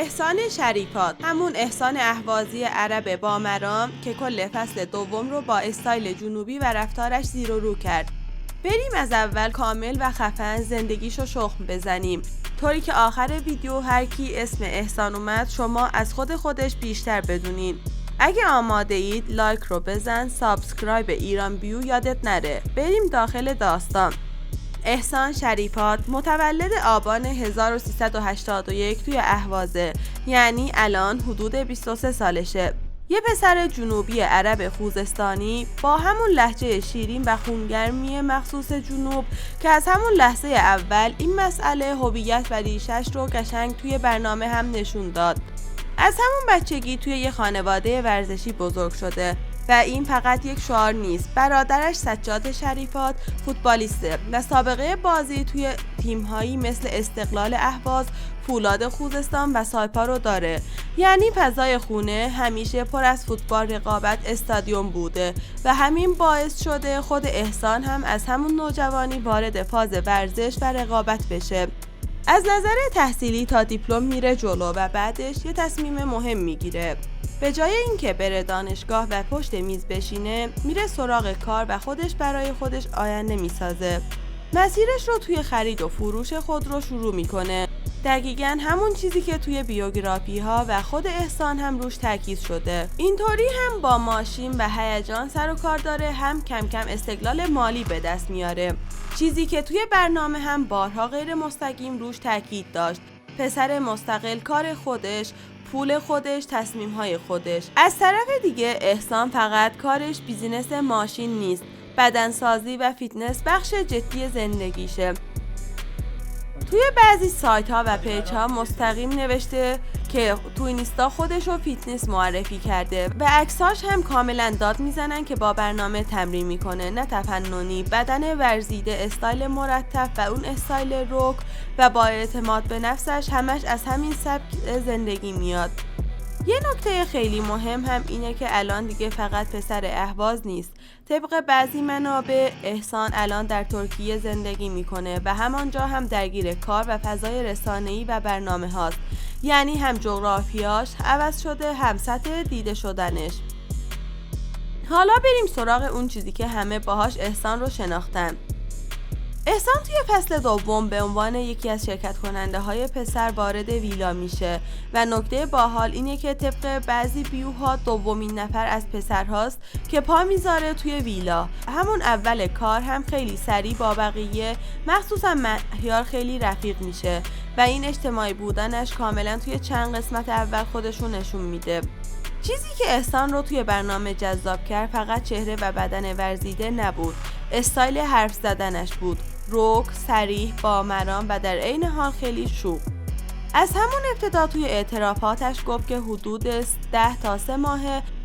احسان شریفات، همون احسان اهوازی عرب با مرام که کل فصل دوم رو با استایل جنوبی و رفتارش زیر و رو کرد. بریم از اول کامل و خفن زندگیشو شخم بزنیم، طوری که آخر ویدیو هر کی اسم احسان اومد شما از خودش بیشتر بدونین. اگه آماده اید لایک رو بزن، سابسکرایب ایران بیو یادت نره. بریم داخل داستان. احسان شریفات متولد آبان 1381 توی اهوازه، یعنی الان حدود 23 سالشه. یه پسر جنوبی عرب خوزستانی با همون لهجه شیرین و خونگرمی مخصوص جنوب که از همون لحظه اول این مسئله هویت و ریشش رو قشنگ توی برنامه هم نشون داد. از همون بچگی توی یه خانواده ورزشی بزرگ شده و این فقط یک شعار نیست. برادرش سجاد شریفات فوتبالیسته و سابقه بازی توی تیم‌هایی مثل استقلال اهواز، فولاد خوزستان و سایپا رو داره. یعنی فضای خونه همیشه پر از فوتبال، رقابت، استادیوم بوده و همین باعث شده خود احسان هم از همون نوجوانی وارد فاز ورزش و رقابت بشه. از نظر تحصیلی تا دیپلم میره جلو و بعدش یه تصمیم مهم میگیره. به جای اینکه بره دانشگاه و پشت میز بشینه، میره سراغ کار و برای خودش آینده میسازه. مسیرش رو توی خرید و فروش خودرو شروع میکنه. دقیقاً همون چیزی که توی بیوگرافی ها و خود احسان هم روش تاکید شده. اینطوری هم با ماشین و هیجان سر و کار داره، هم کم کم استقلال مالی به دست میاره. چیزی که توی برنامه هم بارها غیر مستقیم روش تاکید داشت. پسر مستقل، کار خودش، پول خودش، تصمیم‌های خودش. از طرف دیگه احسان فقط کارش بیزینس ماشین نیست، بدنسازی و فیتنس بخش جدی زندگیشه. توی بعضی سایت ها و پیج ها مستقیم نوشته که تو اینستا خودشو فیتنس معرفی کرده و عکساش هم کاملا داد میزنن که با برنامه تمرین میکنه، نه تفننی. بدن ورزیده، استایل مرتب و اون استایل رک و با اعتماد به نفسش همش از همین سبک زندگی میاد. یه نکته خیلی مهم هم اینه که الان دیگه فقط پسر اهواز نیست. طبق بعضی منابع احسان الان در ترکیه زندگی میکنه و همانجا هم درگیر کار و فضای رسانه‌ای و برنامه هاست. یعنی هم جغرافیاش عوض شده، هم سطح دیده شدنش. حالا بریم سراغ اون چیزی که همه باهاش احسان رو شناختن. احسان توی فصل دوم به عنوان یکی از شرکت کننده های پسر وارد ویلا میشه و نکته باحال اینه که طبق بعضی بیوها دومین نفر از پسرهاست که پا میذاره توی ویلا. همون اول کار هم خیلی سریع با بقیه، مخصوصا مهیار، خیلی رفیق میشه و این اجتماعی بودنش کاملا توی چند قسمت اول خودشون نشون میده. چیزی که احسان رو توی برنامه جذاب کرد فقط چهره و بدن ورزیده نبود، استایل حرف زدنش بود، رک، صریح، با مرام و در عین حال خیلی شوخ. از همون ابتدا توی اعترافاتش گفت که حدود 10 تا 3 ماه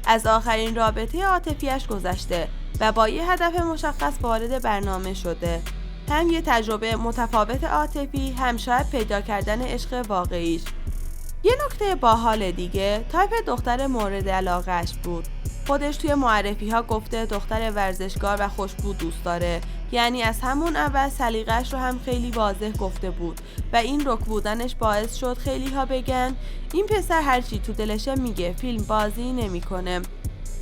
از آخرین رابطه عاطفیش گذشته و با یه هدف مشخص وارد برنامه شده، هم یه تجربه متفاوت عاطفی، هم شاید پیدا کردن عشق واقعیش. یه نکته باحال دیگه تایپ دختر مورد علاقه‌اش بود. خودش توی معرفی ها گفته دختر ورزشکار و خوشبو دوست داره. یعنی از همون اول سلیقه‌اش رو هم خیلی واضح گفته بود و این رک بودنش باعث شد خیلی ها بگن این پسر هرچی تو دلشه میگه، فیلم بازی نمیکنه.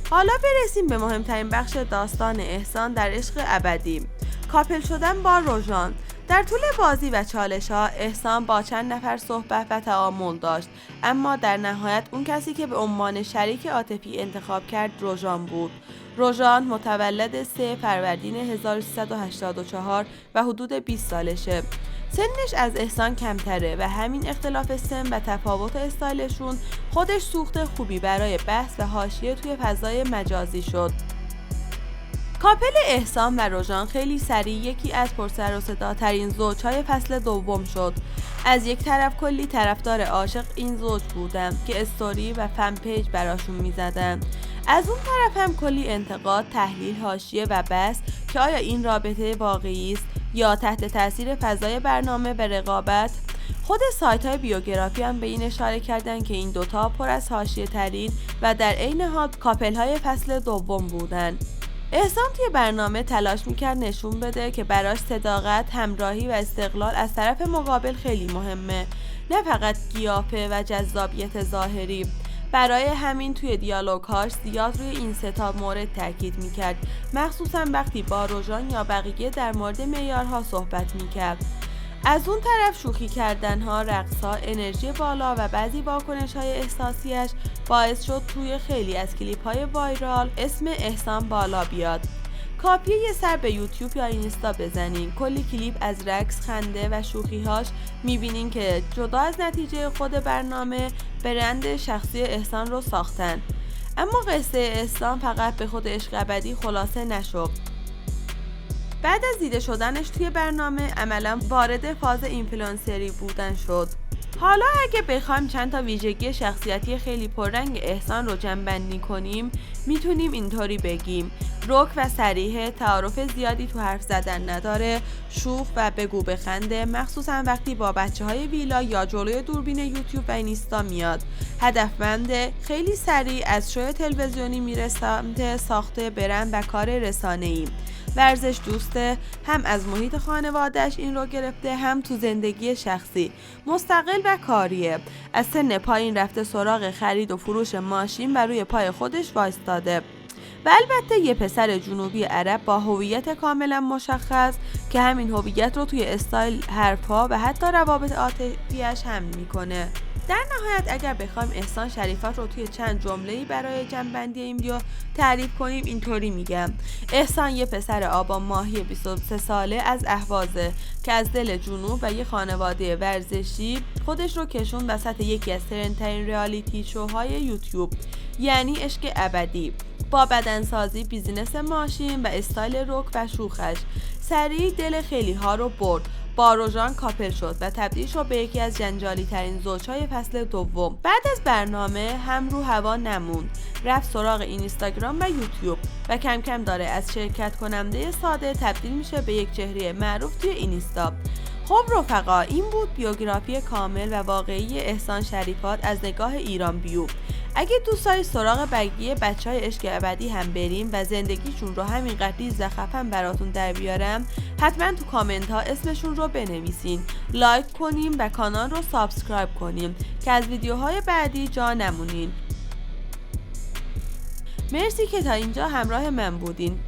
حالا برسیم به مهمترین بخش داستان احسان در عشق ابدی، کاپل شدن با روژان. در طول بازی و چالش ها احسان با چند نفر صحبت و تعامل داشت، اما در نهایت اون کسی که به عنوان شریک عاطفی انتخاب کرد روژان بود. روژان متولد 3 فروردین 1384 و حدود 20 سالشه. سنش از احسان کمتره و همین اختلاف سن و تفاوت استایلشون خودش سوخت خوبی برای بحث و حاشیه توی فضای مجازی شد. کاپل احسان و روژان خیلی سریع یکی از پرسر و صداترین زوجهای فصل دوم شد. از یک طرف کلی طرفدار عاشق این زوج بودن که استوری و فن پیج براشون میزدن. از اون طرف هم کلی انتقاد، تحلیل، حاشیه و بحث که آیا این رابطه واقعی است یا تحت تاثیر فضای برنامه و رقابت. خود سایت های بیوگرافی هم به این اشاره کردن که این دوتا پر از حاشیه ترین و در عین حال کاپل های فصل دوم بودن. احسان توی برنامه تلاش میکرد نشون بده که براش صداقت، همراهی و استقلال از طرف مقابل خیلی مهمه، نه فقط قیافه و جذابیت ظاهری. برای همین توی دیالوگ‌هاش زیاد روی این سه تا مورد تاکید میکرد، مخصوصا وقتی با روژان یا بقیه در مورد معیارها صحبت میکرد. از اون طرف شوخی کردنها، رقصها، انرژی بالا و بعضی واکنش‌های احساسیش باعث شد توی خیلی از کلیپ‌های وایرال اسم احسان بالا بیاد. کافیه یه سر به یوتیوب یا اینستا بزنین، کلی کلیپ از رقص، خنده و شوخی‌هاش می‌بینین که جدا از نتیجه خود برنامه برند شخصی احسان رو ساختن. اما قصه احسان فقط به خود عشق ابدی خلاصه نشد. بعد از دیده شدنش توی برنامه عملاً وارد فاز اینفلوئنسری بودن شد. حالا اگه بخوایم چند تا ویژگی شخصیتی خیلی پررنگ احسان رو جمع‌بندی کنیم، میتونیم اینطوری بگیم: رک و صریح، تعارف زیادی تو حرف زدن نداره، شوخ و بگو بخنده، مخصوصا وقتی با بچه‌های ویلا یا جلوی دوربین یوتیوب و اینستا میاد، هدفمنده، خیلی سریع از شو تلویزیونی میره سمت ساخت برند و کار رسانه‌ای، ورزش دوسته، هم از محیط خانواده‌اش این رو گرفته، هم تو زندگی شخصی، مستقل و کاریه، از سن پایین رفته سراغ خرید و فروش ماشین و روی پای خودش وایستاده. و البته یه پسر جنوبی عرب با هویت کاملا مشخص که همین هویت رو توی استایل، حرف‌ها و حتی روابط عاطفی‌اش حمل میکنه. در نهایت اگر بخوایم احسان شریفت رو توی چند جمله‌ای برای جمع‌بندی این ویدیو تعریف کنیم، اینطوری میگم: احسان یه پسر آبان ماهی 23 ساله از اهوازه که از دل جنوب و یه خانواده ورزشی خودش رو کشون وسط یکی از ترندترین ریالیتی شوهای یوتیوب، یعنی عشق ابدی. با بدنسازی، بیزینس ماشین و استایل رک و شوخش سریع دل خیلی ها رو برد. با روژان کاپل شد و تبدیل شد به یکی از جنجالی ترین زوجهای فصل دوم. بعد از برنامه هم رو هوا نموند، رفت سراغ اینستاگرام و یوتیوب و کم کم داره از شرکت کننده ساده تبدیل میشه به یک چهره معروف توی اینستا. خب رفقا، این بود بیوگرافی کامل و واقعی احسان شریفات از نگاه ایران بیو. اگه دوست دارید سراغ بقیه بچهای عشق ابدی هم بریم و زندگیشون رو همینقدر ریز و خفن براتون در بیارم، حتما تو کامنت ها اسمشون رو بنویسین، لایک کنیم و کانال رو سابسکرایب کنیم که از ویدیوهای بعدی جا نمونین. مرسی که تا اینجا همراه من بودین.